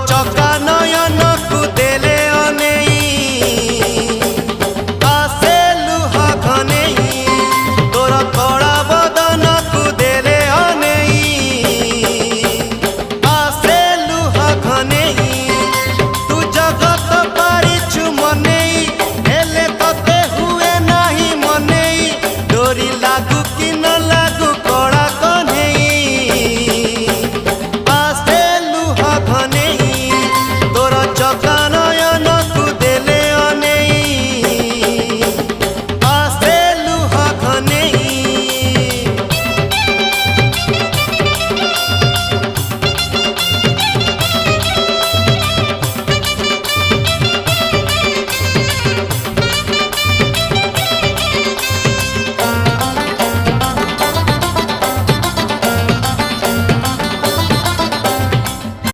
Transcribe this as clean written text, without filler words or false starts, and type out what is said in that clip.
चका नयन को देले अनेई आसे लुहा घनेई तोर कड़ा बदन को देले अनेई आसे लुहा घनेई